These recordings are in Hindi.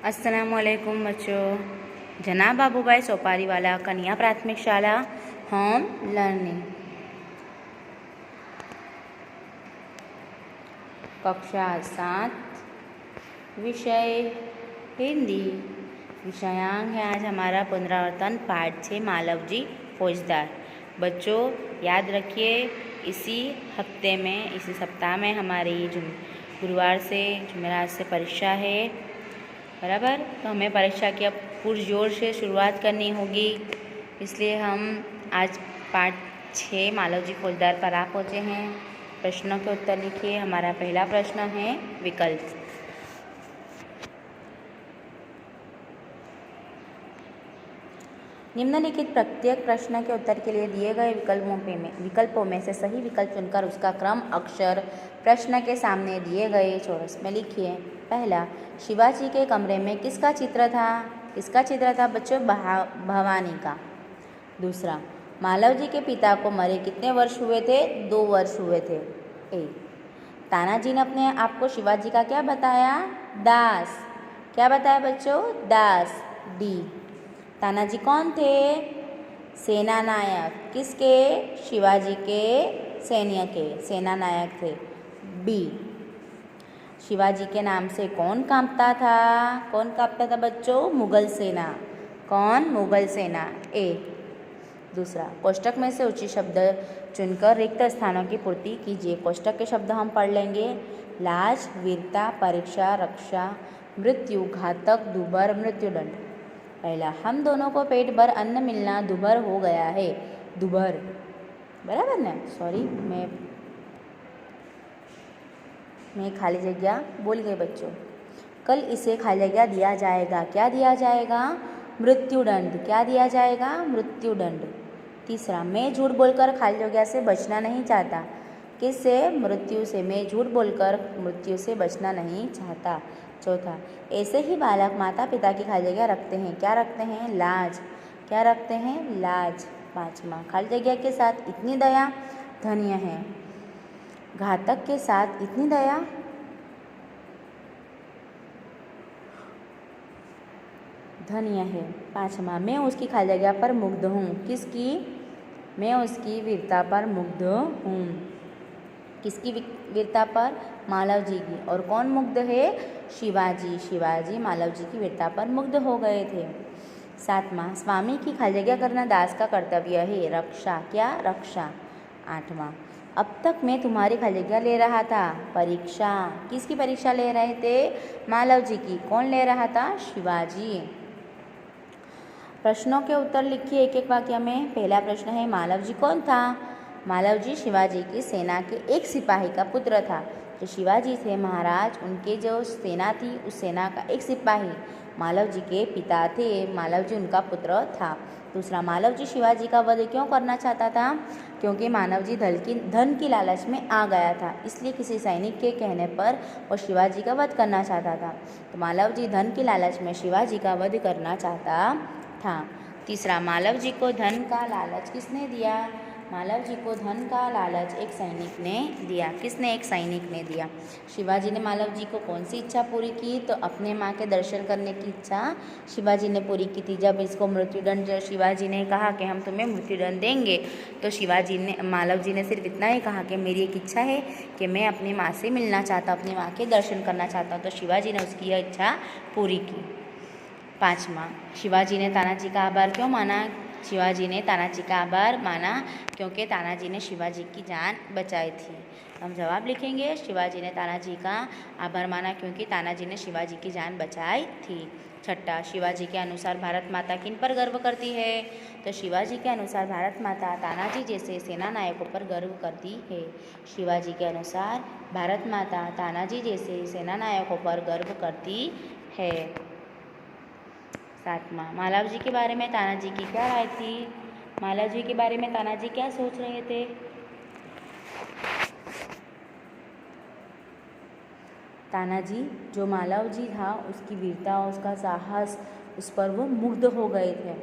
अस्सलामुअलैकुम बच्चों। जनाब बाबूभाई सोपारीवाला कन्या प्राथमिक शाला होम लर्निंग कक्षा 7 विषय हिंदी। विषयांक है आज हमारा पुनरावर्तन पाठ 6 मालव जी फौजदार। बच्चों याद रखिए, इसी सप्ताह में हमारी गुरुवार से जुमेरात से परीक्षा है, बराबर। तो हमें परीक्षा की अब पुरजोर से शुरुआत करनी होगी, इसलिए हम आज पाठ 6 मालव जी फौजदार पर आ पहुँचे हैं। प्रश्नों के उत्तर लिखिए। हमारा पहला प्रश्न है विकल्प। निम्नलिखित प्रत्येक प्रश्न के उत्तर के लिए दिए गए विकल्पों में से सही विकल्प चुनकर उसका क्रम अक्षर प्रश्न के सामने दिए गए चौरस में लिखिए। पहला, शिवाजी के कमरे में किसका चित्र था? किसका चित्र था बच्चों? भवानी का। दूसरा, मालव जी के पिता को मरे कितने वर्ष हुए थे? 2 वर्ष हुए थे। ए, तानाजी ने अपने आप को शिवाजी का क्या बताया? दास। क्या बताया बच्चों? दास। डी, तानाजी कौन थे? सेना नायक। किसके? शिवाजी के सैन्य के सेना नायक थे। बी, शिवाजी के नाम से कौन कांपता था? कौन कांपता था बच्चों? मुगल सेना। कौन? मुगल सेना। ए, दूसरा, कोष्टक में से उचित शब्द चुनकर रिक्त स्थानों की पूर्ति कीजिए। कोष्टक के शब्द हम पढ़ लेंगे। लाज, वीरता, परीक्षा, रक्षा, मृत्यु, घातक, दुभर, मृत्युदंड। पहला, हम दोनों को पेट भर अन्न मिलना दुभर हो गया है। दुभर, बराबर ना? सॉरी, मैं खाली जगह बोल गए बच्चों। कल इसे खाली जगह दिया जाएगा। क्या दिया जाएगा? मृत्युदंड। क्या दिया जाएगा? मृत्युदंड। तीसरा, मैं झूठ बोलकर खाली जगह से बचना नहीं चाहता। किससे? मृत्यु से। मैं झूठ बोलकर मृत्यु से बचना नहीं चाहता। चौथा, ऐसे ही बालक माता पिता की खाली जगह रखते हैं। क्या रखते हैं? लाज। क्या रखते हैं? लाज। पांचवा, खाली जगह के साथ इतनी दया धन्य है। घातक के साथ इतनी दया धन्य है। पांचवा, मैं उसकी खाली जगह पर मुग्ध हूँ। किसकी? मैं उसकी वीरता पर मुग्ध हूँ। किसकी वीरता पर? मालव जी की। और कौन मुग्ध है? शिवाजी। शिवाजी मालव जी की वीरता पर मुग्ध हो गए थे। सातवां, स्वामी की खाली जगह करना दास का कर्तव्य है। रक्षा। क्या? रक्षा। आठवां, अब तक मैं तुम्हारी खाली जगह ले रहा था। परीक्षा। किसकी परीक्षा ले रहे थे? मालव जी की। कौन ले रहा था? शिवाजी। प्रश्नों के उत्तर लिखिए एक एक वाक्य में। पहला प्रश्न है, मालव जी कौन था? मालव जी शिवाजी की सेना के एक सिपाही का पुत्र था। जो शिवाजी थे महाराज, उनके जो सेना थी उस सेना का एक सिपाही मालव जी के पिता थे। मालव जी उनका पुत्र था। दूसरा, मालव जी शिवाजी का वध क्यों करना चाहता था? क्योंकि मालव जी धन की लालच में आ गया था, इसलिए किसी सैनिक के कहने पर वो शिवाजी का वध करना चाहता था। तो मालव जी धन की लालच में शिवाजी का वध करना चाहता था। तीसरा, मालव जी को धन का लालच किसने दिया? मालव जी को धन का लालच एक सैनिक ने दिया। किसने? एक सैनिक ने दिया। शिवाजी ने मालव जी को कौन सी इच्छा पूरी की? तो अपने माँ के दर्शन करने की इच्छा शिवाजी ने पूरी की थी। जब इसको मृत्युदंड, शिवाजी ने कहा कि हम तुम्हें मृत्युदंड देंगे, तो मालव जी ने सिर्फ इतना ही कहा कि मेरी एक इच्छा है कि मैं अपनी माँ से मिलना चाहता हूँ, अपनी माँ के दर्शन करना चाहता हूँ। तो शिवाजी ने उसकी यह इच्छा पूरी की। पाँचवा, शिवाजी ने तानाजी का आभार क्यों माना? शिवाजी ने तानाजी का आभार माना क्योंकि तानाजी ने शिवाजी की जान बचाई थी। हम जवाब लिखेंगे, शिवाजी ने तानाजी का आभार माना क्योंकि तानाजी ने शिवाजी की जान बचाई थी। छठा, शिवाजी के अनुसार भारत माता किन पर गर्व करती है? तो शिवाजी के अनुसार भारत माता तानाजी जैसे सेना नायकों पर गर्व करती है। शिवाजी के अनुसार भारत माता तानाजी जैसे सेना नायकों पर गर्व करती है। सातवां, मालव जी के बारे में तानाजी की क्या राय थी? मालव जी के बारे में तानाजी क्या सोच रहे थे? तानाजी जो मालव जी था उसकी वीरता और उसका साहस, उस पर वो मुग्ध हो गए थे।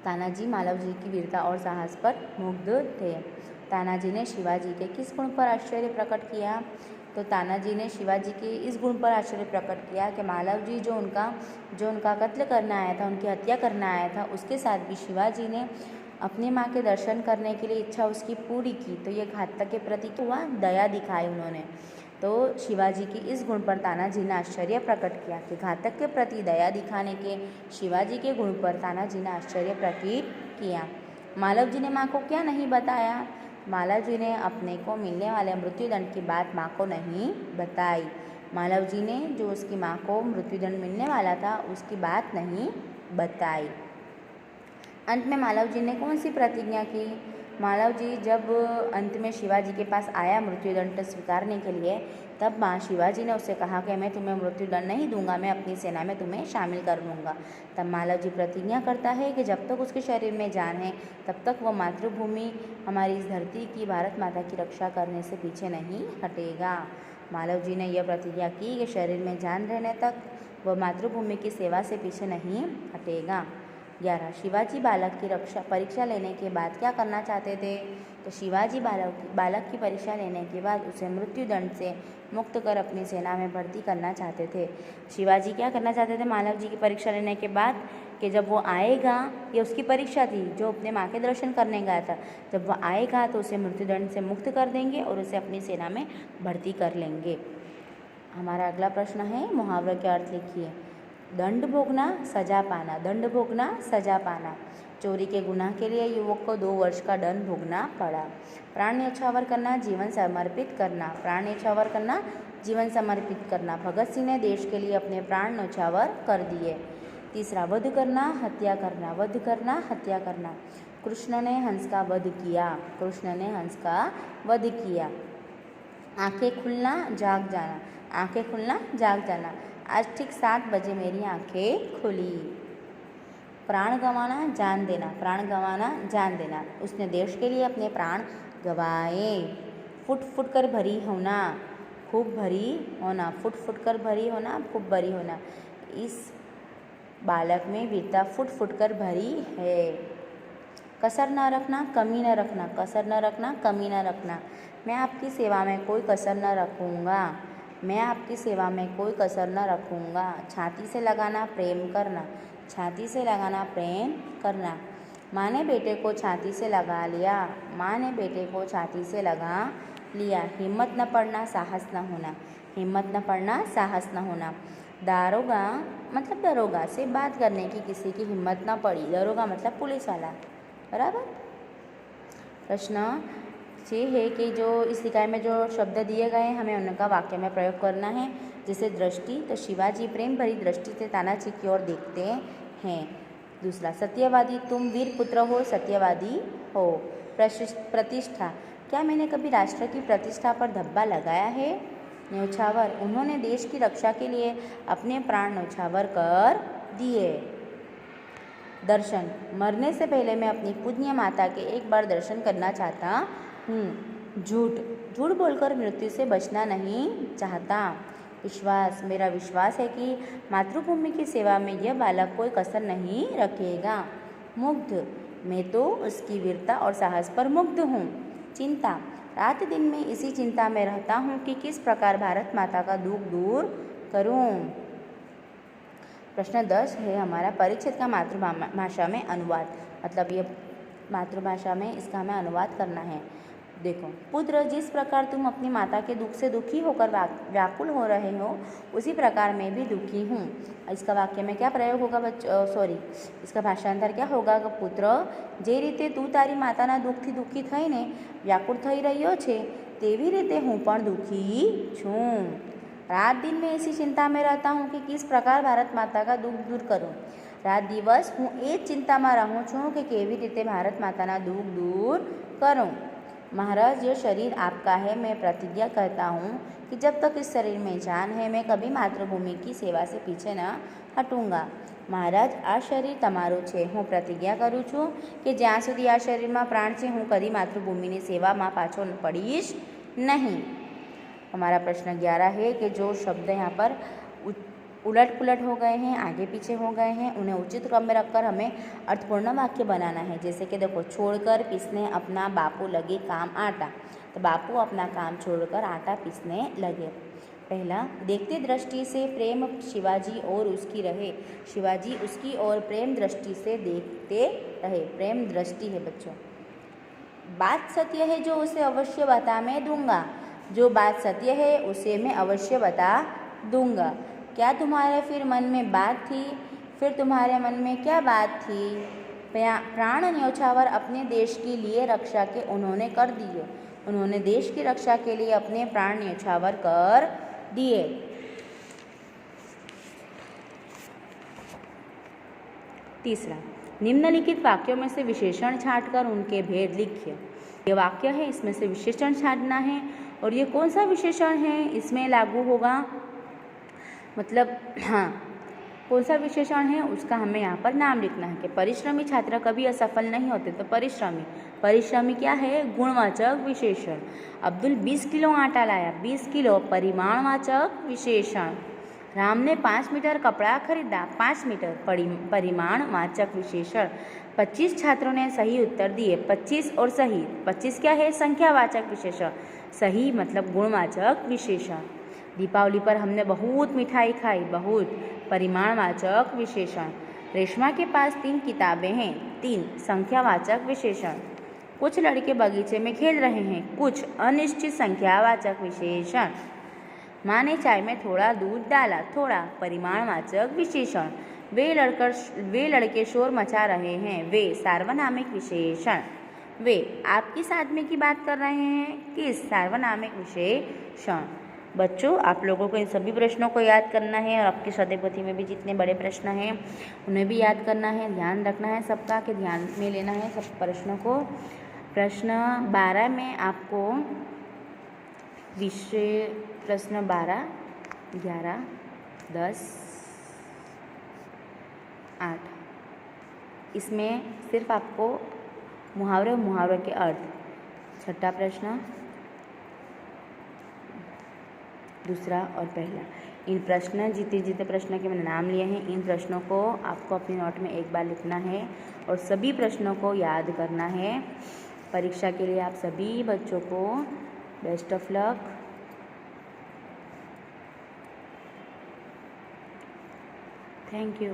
तानाजी मालव जी की वीरता और साहस पर मुग्ध थे। तानाजी ने शिवाजी के किस गुण पर आश्चर्य प्रकट किया? तो तानाजी ने शिवाजी के इस गुण पर आश्चर्य प्रकट किया कि मालव जी जो उनका कत्ल करना आया था, उनकी हत्या करना आया था, उसके साथ भी शिवाजी ने अपनी माँ के दर्शन करने के लिए इच्छा उसकी पूरी की। तो ये घातक के प्रति हुआ दया दिखाई उन्होंने। तो शिवाजी की इस गुण पर तानाजी ने आश्चर्य प्रकट किया कि घातक के प्रति दया दिखाने के शिवाजी के गुण पर तानाजी ने आश्चर्य प्रकट किया। मालव जी ने माँ को क्या नहीं बताया? मालव जी ने अपने को मिलने वाले मृत्युदंड की बात माँ को नहीं बताई। मालव जी ने जो उसकी माँ को मृत्युदंड मिलने वाला था उसकी बात नहीं बताई। अंत में मालव जी ने कौन सी प्रतिज्ञा की? मालव जी जब अंत में शिवाजी के पास आया मृत्युदंड स्वीकारने के लिए, तब माँ शिवाजी ने उससे कहा कि मैं तुम्हें मृत्युदंड नहीं दूंगा, मैं अपनी सेना में तुम्हें शामिल कर लूँगा। तब मालव जी प्रतिज्ञा करता है कि जब तक उसके शरीर में जान है तब तक वह मातृभूमि हमारी इस धरती की भारत माता की रक्षा करने से पीछे नहीं हटेगा। मालव जी ने यह प्रतिज्ञा की कि शरीर में जान रहने तक वह मातृभूमि की सेवा से पीछे नहीं हटेगा। 11. शिवाजी बालक की परीक्षा लेने के बाद क्या करना चाहते थे? तो शिवाजी बालक की परीक्षा लेने के बाद उसे मृत्युदंड से मुक्त कर अपनी सेना में भर्ती करना चाहते थे। शिवाजी क्या करना चाहते थे मालव जी की परीक्षा लेने के बाद? कि जब वो आएगा, ये उसकी परीक्षा थी जो अपने माँ के दर्शन करने गया था, जब वो आएगा तो उसे मृत्युदंड से मुक्त कर देंगे और उसे अपनी सेना में भर्ती कर लेंगे। हमारा अगला प्रश्न है, मुहावरे के अर्थ लिखिए। दंड भोगना, सजा पाना। दंड भोगना, सजा पाना। चोरी के गुनाह के लिए युवक को 2 वर्ष का दंड भोगना पड़ा। प्राण न्यौछावर करना, जीवन समर्पित करना। प्राण न्यौछावर करना, जीवन समर्पित करना। भगत सिंह ने देश के लिए अपने प्राण न्यौछावर कर दिए। 3. वध करना, हत्या करना। वध करना, हत्या करना। कृष्ण ने हंस का वध किया। कृष्ण ने हंस का वध किया। आंखें खुलना, जाग जाना। आंखें खुलना, जाग जाना। आज ठीक 7 बजे मेरी आंखें खुली। प्राण गंवाना, जान देना। प्राण गंवाना, जान देना। उसने देश के लिए अपने प्राण गंवाए। फुट फुट कर भरी होना, खूब भरी होना। फुट फुट कर भरी होना, खूब भरी होना। इस बालक में वीरता फुट फुट कर भरी है। कसर न रखना, कमी न रखना। कसर न रखना, कमी न रखना। मैं आपकी सेवा में कोई कसर न रखूँगा। मैं आपकी सेवा में कोई कसर न रखूँगा। छाती से लगाना, प्रेम करना। छाती से लगाना, प्रेम करना। माँ ने बेटे को छाती से लगा लिया। माँ ने बेटे को छाती से लगा लिया। हिम्मत न पड़ना, साहस न होना। हिम्मत न पड़ना, साहस न होना। दारोगा मतलब दरोगा से बात करने की किसी की हिम्मत न पड़ी। दरोगा मतलब पुलिस वाला, बराबर। प्रश्न ये है कि जो इस इकाई में जो शब्द दिए गए हैं हमें उनका वाक्य में प्रयोग करना है। जैसे दृष्टि, तो शिवाजी प्रेम भरी दृष्टि से तानाजी की ओर देखते हैं। दूसरा, सत्यवादी, तुम वीर पुत्र हो, सत्यवादी हो। प्रतिष्ठा, क्या मैंने कभी राष्ट्र की प्रतिष्ठा पर धब्बा लगाया है? न्यौछावर, उन्होंने देश की रक्षा के लिए अपने प्राण न्यौछावर कर दिए। दर्शन, मरने से पहले मैं अपनी पूज्य माता के एक बार दर्शन करना चाहता हूँ। झूठ, झूठ बोलकर मृत्यु से बचना नहीं चाहता। विश्वास, मेरा विश्वास है कि मातृभूमि की सेवा में यह बालक कोई कसर नहीं रखेगा। मुग्ध, मैं तो उसकी वीरता और साहस पर मुग्ध हूँ। चिंता, रात दिन में इसी चिंता में रहता हूँ कि किस प्रकार भारत माता का दुख दूर करूँ। प्रश्न 10 है हमारा, परिच्छेद का मातृभाषा में अनुवाद। मतलब ये मातृभाषा में इसका हमें अनुवाद करना है। देखो, पुत्र, जिस प्रकार तुम अपनी माता के दुख से दुखी होकर व्याकुल हो रहे हो, उसी प्रकार मैं भी दुखी हूँ। इसका वाक्य में क्या प्रयोग होगा इसका भाषांतर क्या होगा? पुत्र, जे रीते तू तारी माताना दुखથી દુઃખી થઈને વ્યાકુળ થઈ રહ્યો છે, તેવી રીતે હું પણ दुखी છું। रात दिन में इसी चिंता में रहता हूँ कि किस प्रकार भारत माता का दुख दूर करूँ। रात दिवस हूँ ए चिंता में रहूँ छूँ कि केवी रीते भारत माताना दुख दूर करूँ। महाराज, यह शरीर आपका है। मैं प्रतिज्ञा करता हूँ कि जब तक इस शरीर में जान है मैं कभी मातृभूमि की सेवा से पीछे न हटूँगा। महाराज, आ शरीर तमाરું છે। હું પ્રતિજ્ઞા કરું છું કે જ્યાં સુધી આ શરીરમાં પ્રાણ છે હું કદી માતૃભૂમિની સેવામાં પાછો પડીશ नहीं। हमारा प्रश्न 11 है कि जो शब्द यहाँ पर उलट पुलट हो गए हैं, आगे पीछे हो गए हैं, उन्हें उचित क्रम में रखकर हमें अर्थपूर्ण वाक्य बनाना है। जैसे कि देखो, छोड़कर पीसने अपना बापू लगे काम आटा। तो बापू अपना काम छोड़कर आटा पीसने लगे। पहला, देखती दृष्टि से प्रेम शिवाजी और उसकी रहे। शिवाजी उसकी और प्रेम दृष्टि से देखते रहे। प्रेम दृष्टि है बच्चों। बात सत्य है जो उसे अवश्य बता मैं दूंगा। जो बात सत्य है उसे मैं अवश्य बता दूंगा। क्या तुम्हारे फिर मन में बात थी? फिर तुम्हारे मन में क्या बात थी? प्राण न्योछावर अपने देश के लिए रक्षा के उन्होंने कर दिए। उन्होंने देश की रक्षा के लिए अपने प्राण न्योछावर कर दिए। तीसरा, निम्नलिखित वाक्यों में से विशेषण छांटकर उनके भेद लिखिए। ये वाक्य है, इसमें से विशेषण छांटना है। और ये कौन सा विशेषण है इसमें लागू होगा, मतलब हाँ, कौन सा विशेषण है उसका हमें यहाँ पर नाम लिखना है कि परिश्रमी छात्र कभी असफल नहीं होते। तो परिश्रमी क्या है? गुणवाचक विशेषण। अब्दुल 20 किलो आटा लाया। 20 किलो परिमाणवाचक विशेषण। राम ने 5 मीटर कपड़ा खरीदा। 5 मीटर परिमाणवाचक विशेषण। 25 छात्रों ने सही उत्तर दिए। 25 और सही, 25 क्या है? संख्यावाचक विशेषण। सही मतलब गुणवाचक विशेषण। दीपावली पर हमने बहुत मिठाई खाई। बहुत परिमाणवाचक विशेषण। रेशमा के पास 3 किताबें हैं। 3 संख्यावाचक विशेषण। कुछ लड़के बगीचे में खेल रहे हैं। कुछ अनिश्चित संख्यावाचक विशेषण। माँ ने चाय में थोड़ा दूध डाला। थोड़ा परिमाणवाचक विशेषण। वे लड़के शोर मचा रहे हैं। वे सार्वनामिक विशेषण। वे आप किस आदमी की बात कर रहे हैं? किस सार्वनामिक विशेषण। बच्चों, आप लोगों को इन सभी प्रश्नों को याद करना है और आपकी सदैव पोथी में भी जितने बड़े प्रश्न हैं उन्हें भी याद करना है। ध्यान रखना है सबका, कि ध्यान में लेना है सब प्रश्नों को। प्रश्न 12 में आपको विषय प्रश्न 12, 11, 10, 8 इसमें सिर्फ आपको मुहावरे और मुहावरों के अर्थ, छठा प्रश्न, दूसरा और पहला, इन प्रश्न जितने प्रश्नों के मैंने नाम लिए हैं इन प्रश्नों को आपको अपनी नोट में एक बार लिखना है और सभी प्रश्नों को याद करना है। परीक्षा के लिए आप सभी बच्चों को best of luck. Thank you.